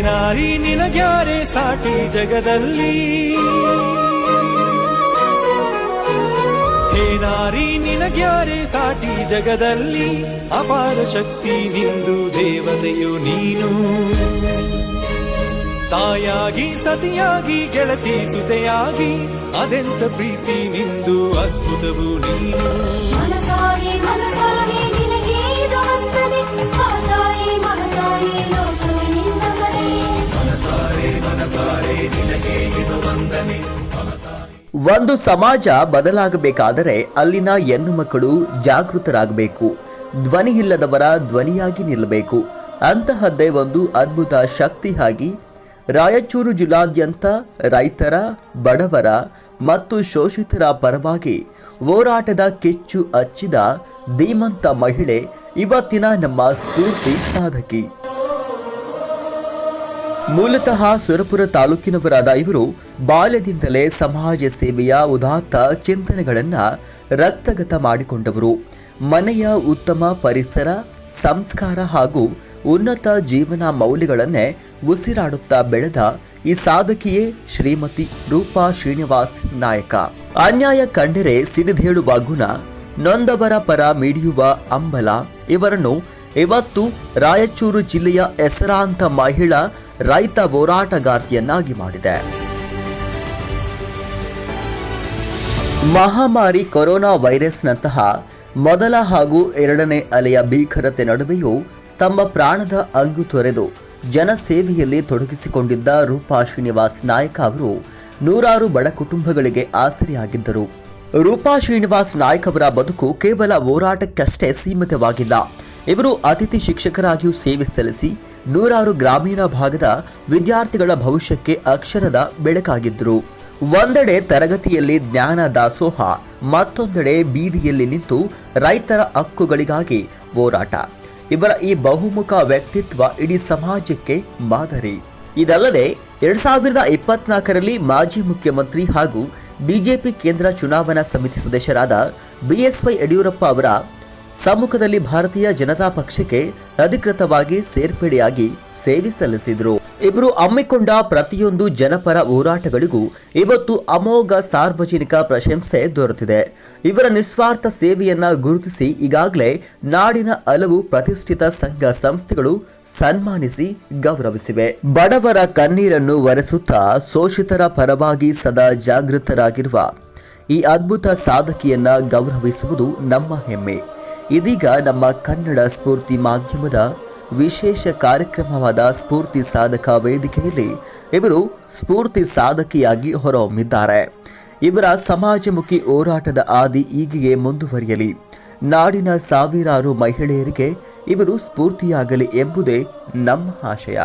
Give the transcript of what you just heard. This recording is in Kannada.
ನಾರಿ ನಿನಗ್ಯಾರೆ ಸಾಟಿ ಜಗದಲ್ಲಿ, ಹೇ ನಾರಿ ನಿನಗ್ಯಾರೆ ಸಾಟಿ ಜಗದಲ್ಲಿ, ಅಪಾರ ಶಕ್ತಿ ನಿಂದು ದೇವತೆಯು ನೀನು. ತಾಯಾಗಿ ಸತಿಯಾಗಿ ಗೆಳತಿ ಸುತೆಯಾಗಿ ಅದೆಂತ ಪ್ರೀತಿ ನಿಂದು ಅದ್ಭುತವು ನೀನು. ಮನಸಾರೆ ಮನಸಾರೆ ನಿನಗೆ ಇದು ವಂದನೆ, ಮಾತಾಯೇ ಮಹತಾಯೇ ಲೋಕವೇ ನಿನ್ನ ಮನೆ. ಮನಸಾರೆ ಮನಸಾರೆ ನಿನಗೆ ಇದು ವಂದನೆ. ಒಂದು ಸಮಾಜ ಬದಲಾಗಬೇಕಾದರೆ ಅಲ್ಲಿನ ಹೆಣ್ಣು ಮಕ್ಕಳು ಜಾಗೃತರಾಗಬೇಕು, ಧ್ವನಿ ಇಲ್ಲದವರ ಧ್ವನಿಯಾಗಿ ನಿಲ್ಲಬೇಕು. ಅಂತಹದ್ದೇ ಒಂದು ಅದ್ಭುತ ಶಕ್ತಿಯಾಗಿ ರಾಯಚೂರು ಜಿಲ್ಲಾದ್ಯಂತ ರೈತರ, ಬಡವರ ಮತ್ತು ಶೋಷಿತರ ಪರವಾಗಿ ಹೋರಾಟದ ಕಿಚ್ಚು ಹಚ್ಚಿದ ಧೀಮಂತ ಮಹಿಳೆ ಇವತ್ತಿನ ನಮ್ಮ ಸ್ಫೂರ್ತಿ ಸಾಧಕಿ. ಮೂಲತಃ ಸುರಪುರ ತಾಲೂಕಿನವರಾದ ಇವರು ಬಾಲ್ಯದಿಂದಲೇ ಸಮಾಜ ಸೇವೆಯ ಉದಾತ್ತ ಚಿಂತನೆಗಳನ್ನು ರಕ್ತಗತ ಮಾಡಿಕೊಂಡವರು. ಮನೆಯ ಉತ್ತಮ ಪರಿಸರ, ಸಂಸ್ಕಾರ ಹಾಗೂ ಉನ್ನತ ಜೀವನ ಮೌಲ್ಯಗಳನ್ನೇ ಉಸಿರಾಡುತ್ತಾ ಬೆಳೆದ ಈ ಸಾಧಕಿಯೇ ಶ್ರೀಮತಿ ರೂಪಾ ಶ್ರೀನಿವಾಸ್ ನಾಯಕ. ಅನ್ಯಾಯ ಕಂಡರೆ ಸಿಡಿದೇಳುವ ಗುಣ, ನೊಂದವರ ಪರ ಮಿಡಿಯುವ ಅಂಬಲ ಇವರನ್ನು ಇವತ್ತು ರಾಯಚೂರು ಜಿಲ್ಲೆಯ ಹೆಸರಾಂತ ಮಹಿಳಾ ರೈತ ಹೋರಾಟಗಾರ್ತಿಯನ್ನಾಗಿ ಮಾಡಿದೆ. ಮಹಾಮಾರಿ ಕೊರೋನಾ ವೈರಸ್ನಂತಹ ಮೊದಲ ಹಾಗೂ ಎರಡನೇ ಅಲೆಯ ಭೀಕರತೆ ನಡುವೆಯೂ ತಮ್ಮ ಪ್ರಾಣದ ಅಂಗು ತೊರೆದು ಜನಸೇವೆಯಲ್ಲಿ ತೊಡಗಿಸಿಕೊಂಡಿದ್ದ ರೂಪಾ ಶ್ರೀನಿವಾಸ್ ನಾಯಕ ಅವರು ನೂರಾರು ಬಡ ಕುಟುಂಬಗಳಿಗೆ ಆಸರೆಯಾಗಿದ್ದರು. ರೂಪಾ ಶ್ರೀನಿವಾಸ್ ನಾಯಕ್ ಅವರ ಬದುಕು ಕೇವಲ ಹೋರಾಟಕ್ಕಷ್ಟೇ ಸೀಮಿತವಾಗಿಲ್ಲ. ಇವರು ಅತಿಥಿ ಶಿಕ್ಷಕರಾಗಿಯೂ ಸೇವೆ ಸಲ್ಲಿಸಿ ನೂರಾರು ಗ್ರಾಮೀಣ ಭಾಗದ ವಿದ್ಯಾರ್ಥಿಗಳ ಭವಿಷ್ಯಕ್ಕೆ ಅಕ್ಷರದ ಬೆಳಕಾಗಿದ್ದರು. ಒಂದೆಡೆ ತರಗತಿಯಲ್ಲಿ ಜ್ಞಾನ ದಾಸೋಹ, ಮತ್ತೊಂದೆಡೆ ಬೀದಿಯಲ್ಲಿ ನಿಂತು ರೈತರ ಹಕ್ಕುಗಳಿಗಾಗಿ ಹೋರಾಟ. ಇವರ ಈ ಬಹುಮುಖ ವ್ಯಕ್ತಿತ್ವ ಇಡೀ ಸಮಾಜಕ್ಕೆ ಮಾದರಿ. ಇದಲ್ಲದೆ 2024ರಲ್ಲಿ ಮಾಜಿ ಮುಖ್ಯಮಂತ್ರಿ ಹಾಗೂ ಬಿಜೆಪಿ ಕೇಂದ್ರ ಚುನಾವಣಾ ಸಮಿತಿ ಸದಸ್ಯರಾದ ಬಿಎಸ್ವೈ ಯಡಿಯೂರಪ್ಪ ಅವರ ಸಮ್ಮುಖದಲ್ಲಿ ಭಾರತೀಯ ಜನತಾ ಪಕ್ಷಕ್ಕೆ ಅಧಿಕೃತವಾಗಿ ಸೇರ್ಪಡೆಯಾಗಿ ಸೇವೆ ಸಲ್ಲಿಸಿದರು. ಇವರು ಹಮ್ಮಿಕೊಂಡ ಪ್ರತಿಯೊಂದು ಜನಪರ ಹೋರಾಟಗಳಿಗೂ ಇವತ್ತು ಅಮೋಘ ಸಾರ್ವಜನಿಕ ಪ್ರಶಂಸೆ ದೊರೆತಿದೆ. ಇವರ ನಿಸ್ವಾರ್ಥ ಸೇವೆಯನ್ನ ಗುರುತಿಸಿ ಈಗಾಗಲೇ ನಾಡಿನ ಹಲವು ಪ್ರತಿಷ್ಠಿತ ಸಂಘ ಸಂಸ್ಥೆಗಳು ಸನ್ಮಾನಿಸಿ ಗೌರವಿಸಿವೆ. ಬಡವರ ಕಣ್ಣೀರನ್ನು ಒರೆಸುತ್ತಾ ಶೋಷಿತರ ಪರವಾಗಿ ಸದಾ ಜಾಗೃತರಾಗಿರುವ ಈ ಅದ್ಭುತ ಸಾಧಕಿಯನ್ನ ಗೌರವಿಸುವುದು ನಮ್ಮ ಹೆಮ್ಮೆ. ಇದೀಗ ನಮ್ಮ ಕನ್ನಡ ಸ್ಫೂರ್ತಿ ಮಾಧ್ಯಮದ ವಿಶೇಷ ಕಾರ್ಯಕ್ರಮವಾದ ಸ್ಫೂರ್ತಿ ಸಾಧಕ ವೇದಿಕೆಯಲ್ಲಿ ಇವರು ಸ್ಫೂರ್ತಿ ಸಾಧಕಿಯಾಗಿ ಹೊರಹೊಮ್ಮಿದ್ದಾರೆ. ಇವರ ಸಮಾಜಮುಖಿ ಹೋರಾಟದ ಹಾದಿ ಹೀಗೆಯೇ ಮುಂದುವರಿಯಲಿ. ನಾಡಿನ ಸಾವಿರಾರು ಮಹಿಳೆಯರಿಗೆ ಇವರು ಸ್ಫೂರ್ತಿಯಾಗಲಿ ಎಂಬುದೇ ನಮ್ಮ ಆಶಯ.